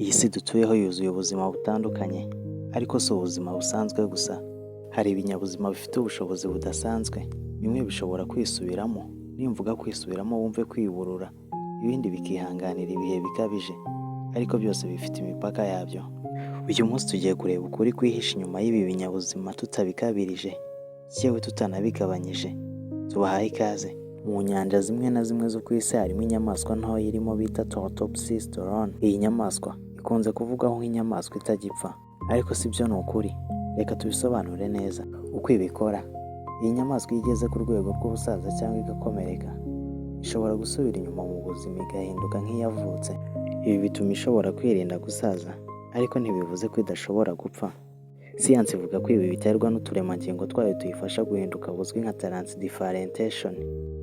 Iyi si dutuyeho yuzuye ubuzima butandukanye, ariko si ubuzima busanzwe gusa. Hari ibinyabuzima bifite ubushobozi budasanzwe, bimwe bishobora kwisubiramo, nimvuga kwisubiramo wumve kwiburura, ibindi bikihanganira ibihe bikabije, ariko byose bifite imipaka yabyo. Uyu munsi tugiye kureba ukuri kwihishe inyuma y'ibi binyabuzima tutabikabirije, yewe tutanabigabanyije. Tubahaye ikaze. Mu nyanja zimwe na zimwe zo ku isi harimo inyamaswa ntoya irimo bita Turtopsis torone. Iyi nyamaswa ikunze kuvugwaho nk'inyamaswa itagipfa, ariko si byo ni ukuri. Reka tubisobanure neza uko ibikora. Iyi nyamaswa iyo igeze ku rwego rw'ubusaza cyangwa igakomereka, ishobora gusubira inyuma mu buzima igahinduka nk'iyavutse. Ibi bituma ishobora kwirinda gusaza, ariko ntibivuze ko idashobora gupfa. Siyansi ivuga ko ibi biterwa n'uturemangingo twayo tuyifasha guhinduka buzwi nka transdifferentiation.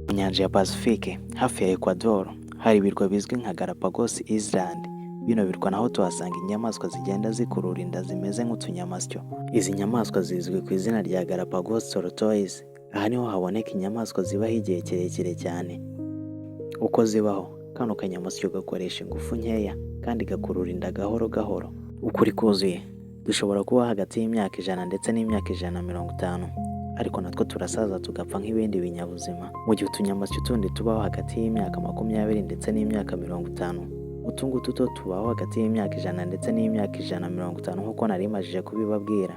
Mu nyanja ya Pacifique hafi ya Ecuador hari ibirwa bizwi nka Galapagos Island. Bino birwa naho tuhasanga inyamaswa zigenda zikurura inda zimeze nk'utunyamasyo. Izi nyamaswa zizwi ku izina rya Galapagos tortoise. Aha niho haboneka inyamaswa zibaho igihe kirekire cyane. Uko zibaho, kano kanyamasyo gakoresha ingufu nkeya kandi gakurura inda gahoro gahoro. Ukuri kuzuye, dushobora kuba hagati y'imyaka 100 ndetse n'imyaka 150, ariko natwo turasaza tugapfa nk'ibindi binyabuzima. Mu gihe utunyamasyo tundi tubaho hagati y'imyaka 20 ndetse n'imyaka 50, utu ngutu two tubaho hagati y'imyaka 100 ndetse n'imyaka 150 nk'uko nari majije kubibabwira.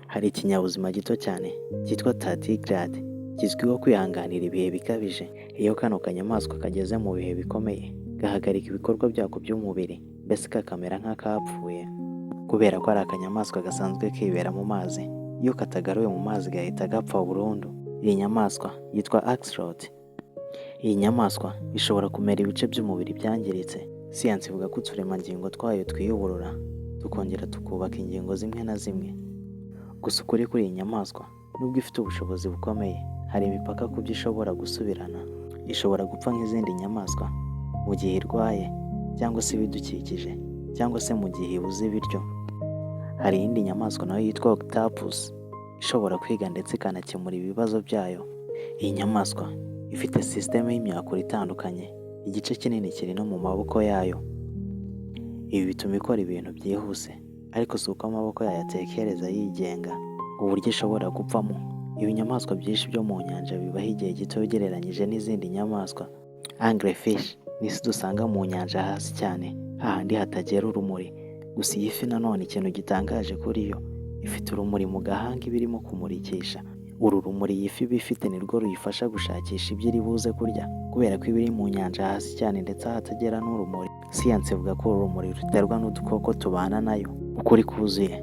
Hari ikinyabuzima gito cyane cyitwa tardigrade, kizwiho kwihanganira ibihe bikabije. Iyo kano kanyamaswa kageze mu bihe bikomeye, gahagarika ibikorwa byako by'umubiri, mbese kakamera nk'akapfuye. Kubera ko ari akanyamaswa gasanzwe kibera mu mazi, iyo katagaruwe mu mazi gahita gapfa burundu. Iyi nyamaswa yitwa axolotl. Iyi nyamaswa ishobora kumera ibice by'umubiri byangiritse. Siyansi ivuga ko uturemangingo twayo twiyuburura, tukongera tukubaka ingingo zimwe na zimwe. Gusa ukuri kuri iyi nyamaswa, nubwo ifite ubushobozi bukomeye, hari imipaka ku byo ishobora gusubirana. Ishobora gupfa nk'izindi nyamaswa mu gihe irwaye, cyangwa se ibidukikije, cyangwa se mu gihe ibuze ibiryo. Hari iyindi nyamaswa nayo yitwa octopus, ishobora kwiga ndetse ikanakemura ibibazo byayo. Iyi nyamaswa ifite sisiteme y'imyakura itandukanye, igice kinini kiri no mu maboko yayo. Ibi bituma ikora ibintu byihuse, ariko si uko amaboko yayo atekereza yigenga, uburyo ishobora gupfamo. Ibinyamaswa byinshi byo mu nyanja bibaho igihe gito ugereranyije n'izindi nyamaswa. Anglerfish ni isi dusanga mu nyanja hasi cyane, hahandi hatagera urumuri. Gusa iyi fi nanone ikintu gitangaje kuri yo, ifite urumuri mu gahanga iba irimo kumurikisha. Uru rumuri iyi fi iba ifite nirwo ruyifasha gushakisha ibyo iri buze kurya, kubera ko iba iri mu nyanja hasi cyane ndetse ahatagera n'urumuri. Siyansi ivuga ko uru rumuri ruterwa n'udukoko tubana nayo. Ukuri kuzuye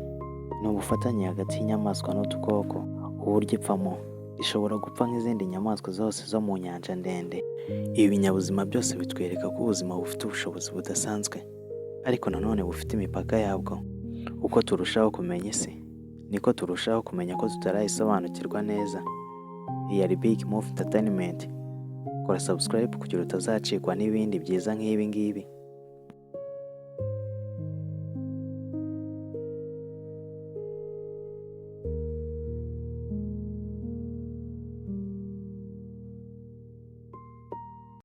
ni ubufatanye hagati y'inyamaswa n'udukoko. Uburyo ipfamo, ishobora gupfa nk'izindi nyamaswa zose zo mu nyanja ndende. Ibi binyabuzima byose bitwereka ko ubuzima bufite ubushobozi budasanzwe, ariko nanone bufite imipaka yabwo. Uko turushaho kumenya isi, niko turushaho kumenya ko tutarayisobanukirwa neza. Iyi yari Big Move Entertainment. Kora subscribe kugira utazacikwa n'ibindi byiza nk'ibi ngibi.